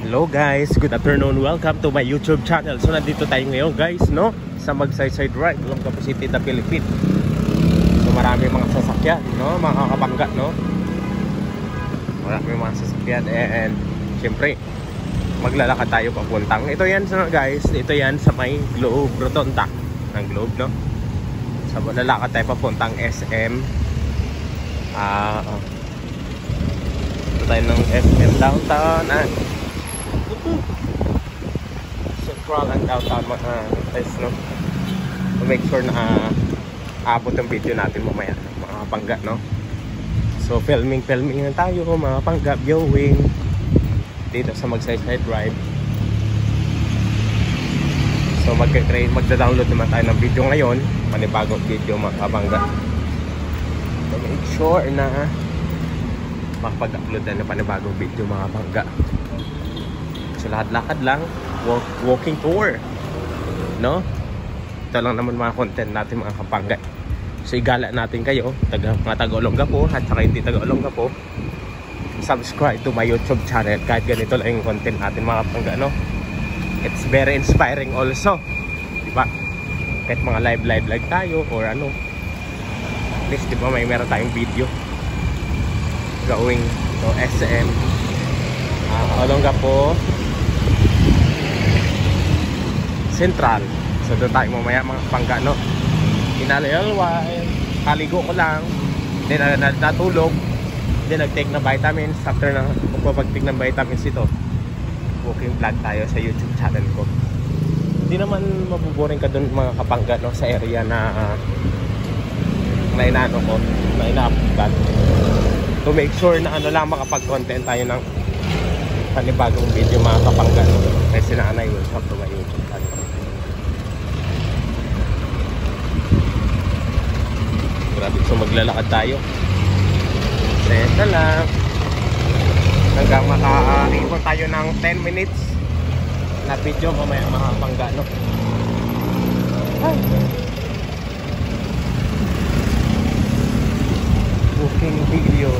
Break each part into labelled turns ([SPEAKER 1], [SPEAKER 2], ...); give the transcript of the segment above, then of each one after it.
[SPEAKER 1] Hello guys, good afternoon. Welcome to my YouTube channel. So nandito tayo ngayon guys, no? Sa Magsaysay Drive, Olongapo City, the Philippines. So marami mga sasakyan, no? Mga kakabangga, no? Marami mga sasakyan and syempre maglalakad tayo papuntang. Ito yan guys, ito yan sa may Globe, Rotonda ng Globe, no? So maglalakad tayo papuntang SM. Ito tayo ng SM downtown Central and downtown mga guys, no? So make sure na abot ang video natin mamaya, mga pangga, no? So filming na tayo mga pangga, viewing dito sa Magsaysay Drive. So magda-download naman tayo ng video ngayon, panibagong video mga pangga. So make sure na makapag-upload na ng panibagong video mga pangga. So lakad-lakad lang, walking tour, no? Ito lang naman mga content natin mga kapangga. So igala natin kayo, mga taga-Olongapo at saka hindi taga-Olongapo, subscribe to my YouTube channel. Kahit ganito lang yung content natin mga kapangga, no? It's very inspiring also, diba? Kahit mga live like tayo or ano, at least diba may meron tayong video going to SM Olongapo Central. So doon tayo mamaya mga pangga, no? Inalayalway, kaligo ko lang, then natulog, then nag-take na vitamins. After na magpapag-take ng vitamins ito, walking vlog tayo sa YouTube channel ko. Hindi naman mabuboring ka doon mga kapangga, no? Sa area na inaano ko, na ina-upload. To make sure na ano lang makapag-content tayo ng panibagong video mga kapangga, no? Kasi na-anay will come to my YouTube channel. Grabe, so maglalakad tayo. Seta lang hanggang makaipon tayo ng 10 minutes na video mamaya mga pangga, no? Ay. Booking video.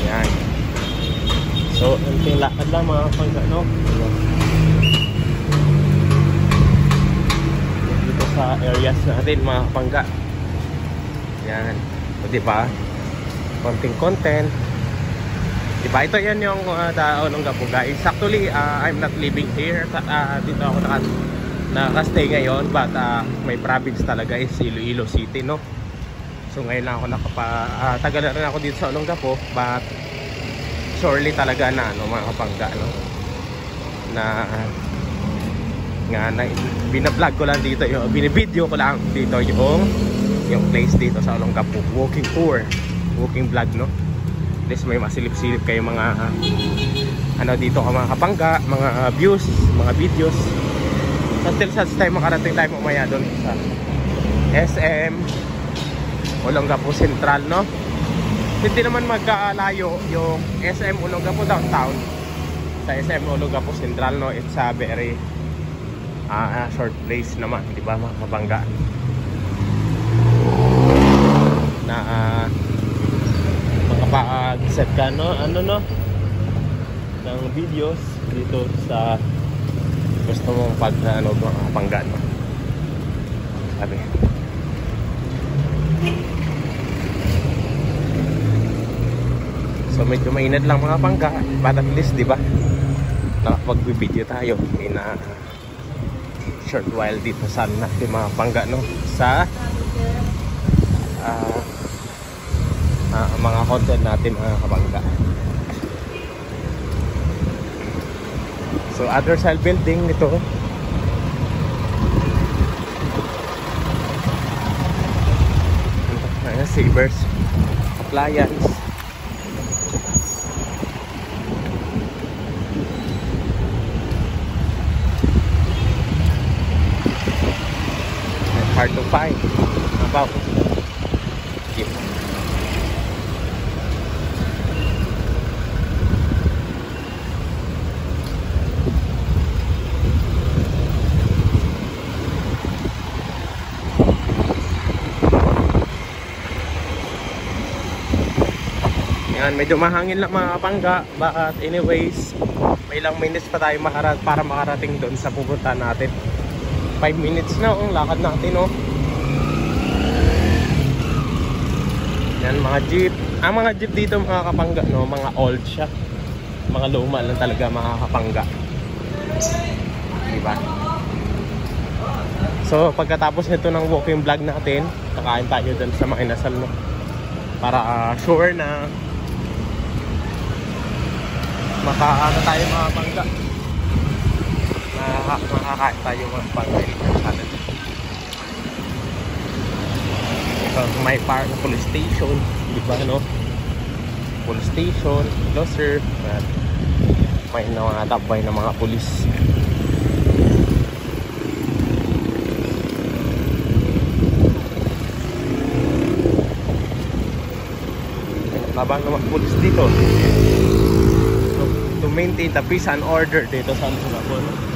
[SPEAKER 1] Yan. So, unting lakad lang mga pangga, no? Dito sa areas natin mga pangga. Yan. So, diba? Konting content. Diba? Ito yan yung Olongapo guys. Actually, I'm not living here. Dito ako nakastay ngayon. But may province talaga is Iloilo City, no? So ngayon lang ako tagal na rin ako dito sa Olongapo. But surely talaga na ano, mga kapangga, no? Na binablog ko lang dito, binibideo ko lang dito yung place dito sa Olongapo. Walking tour, walking vlog, no? At least may masilip-silip kayo mga ano dito ka mga kapangga, mga views, mga videos. Until such time makarating tayo mamaya doon sa SM Olongapo Central, no? Hindi naman magkalayo yung SM Olongapo downtown sa SM Olongapo Central, no? It's a very short place naman, di ba mga kapangga? Na makapag-set ka, no? Ano, no? Ng videos dito sa gusto mong pag-ano mga kapangga, no? Sabi. So medyo mainit lang mga pangga, but at least diba nakapag-video tayo in a short while dito sa natin mga pangga, no? Sa mga content natin mga kapangga. So other side building nito, Savers Appliance. Hard to find about Yan, medyo mahangin lang mga kapangga. But anyways, may ilang minutes pa tayo para makarating doon sa pupunta natin. 5 minutes na ang lakad natin, oh. Yan, mga jeep. Ang mga jeep dito mga kapangga, no, mga old siya. Mga luma lang talaga mga kapangga. Diba? So pagkatapos nito ng walking vlog natin, kakain tayo dun sa mga inasal, no? Para sure na makaano tayo mga kapangga. Makakain tayo mga kapangga dito sa atin. May park na police station, di ba, no? Police station, closer. At may mga tabay ng mga pulis. Labang ng mga pulis dito. So, to maintain the peace and order dito sa Singapore, no?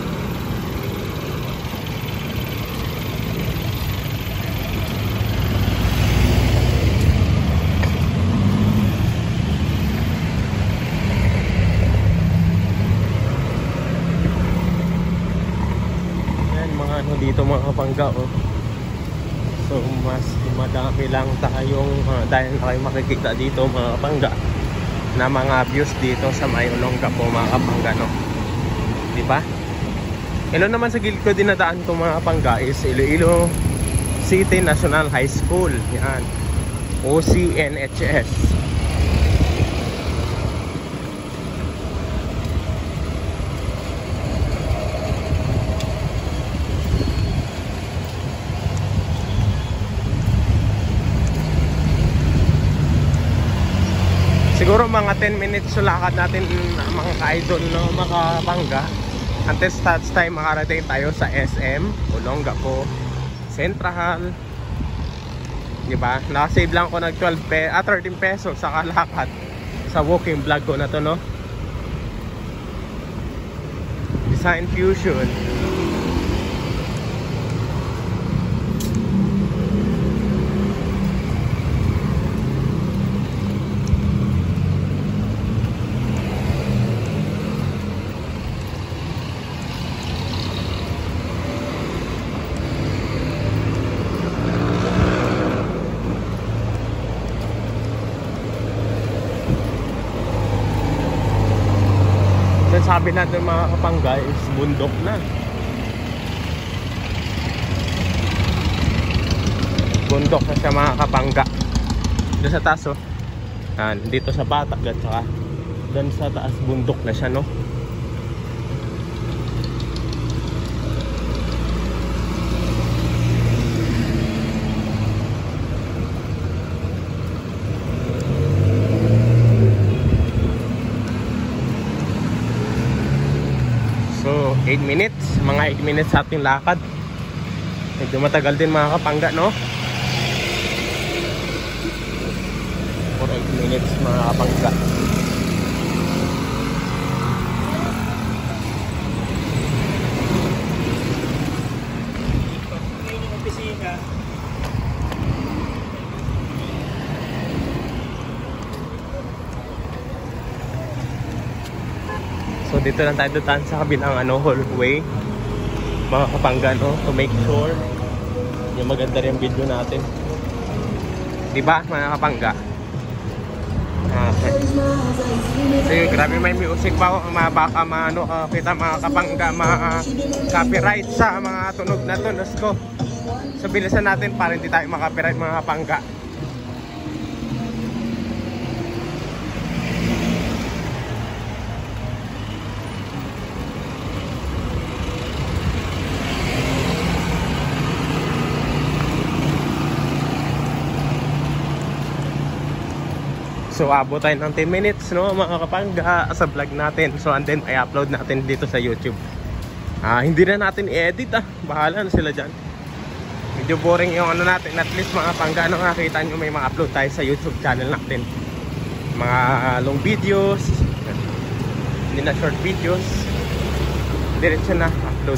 [SPEAKER 1] Dito mga kapangga, oh. So mas madami lang tayong dahil na kayo makikita dito mga kapangga na mga views dito sa may Olongapo mga kapangga, no? Diba? Ilo naman sa gilid ko dinadaan ko mga kapangga is Iloilo City National High School. Yan, OCNHS. Siguro mga 10 minutes sulakad natin mga ka-idol, no, mga kapangga. Until starts time makarating tayo sa SM Olongapo Central. Diba? Nakasave lang ko ng 13 pesos sa kalakad sa walking vlog ko na to, no? Design Fusion. Sabi natin mga kapangga is bundok na. Bundok na siya mga kapangga. Doon sa taas, oh. Dito sa Batak at saka doon sa taas bundok na siya, no? So 8 minutes, mga 8 minutes sa ating lakad. Medyo matagal din mga kapangga, no? For 8 minutes mga kapangga. So dito lang tayo dutaan sa kabilang hallway mga kapangga, no? To make sure yung maganda rin video natin, diba mga kapangga? Okay. So yun, grabe may music pa, baka kita mga kapangga copyright sa mga tunog na tunos ko. So bilisan natin para hindi tayo makapiright mga kapangga. So abot tayo ng 10 minutes, no, mga kapangga, sa vlog natin. So and then i-upload natin dito sa YouTube. Hindi na natin i-edit, bahala na sila dyan. Medyo boring yung natin. At least mga kapangga, nakakita nyo may mga upload tayo sa YouTube channel natin. Mga long videos, hindi na short videos, diretso na upload.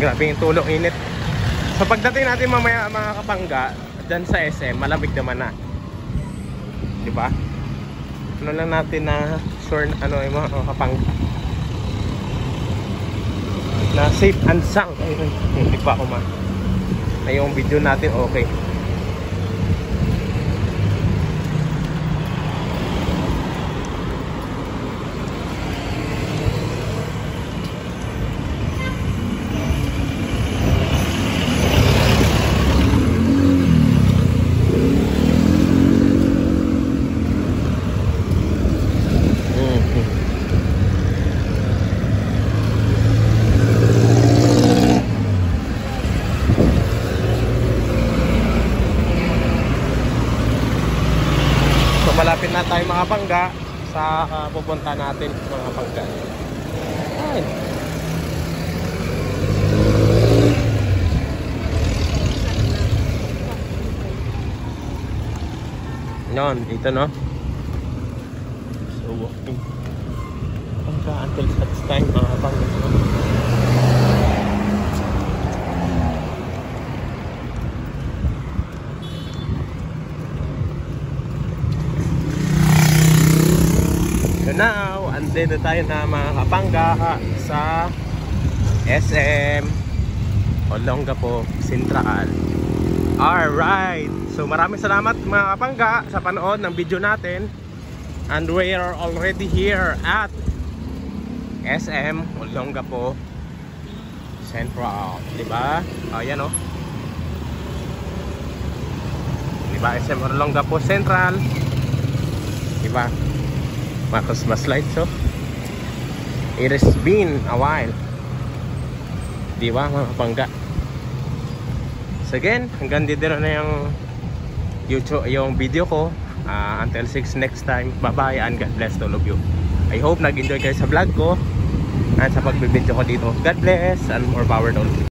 [SPEAKER 1] Grabe yung tulong, init. So pagdating natin mamaya mga kapangga, dyan sa SM, malamig naman na. Diba? Ano lang natin na sure ano yung mga kapangga na safe and sound. Ayun, hindi pa ako na yung video natin okay. Malapit na tayo mga pangga sa pupunta natin mga pangga. Ay. Yon, dito no. So walking pangga until such time mga pangga. Now, andito tayo na mga kapangga sa SM Olongapo Central. Alright, so maraming salamat mga kapangga sa panood ng video natin. And we are already here at SM Olongapo Central. Diba? Ayan o. Diba SM Olongapo Central? Diba? Mga Christmas lights, so it has been a while, diba mga kapangga? So again, hanggang dito na yung YouTube, yung video ko. Until 6 next time, bye bye and God bless to all of you. I hope nag-enjoy kayo sa vlog ko at sa pagbibideo ko dito. God bless and more power to all of you.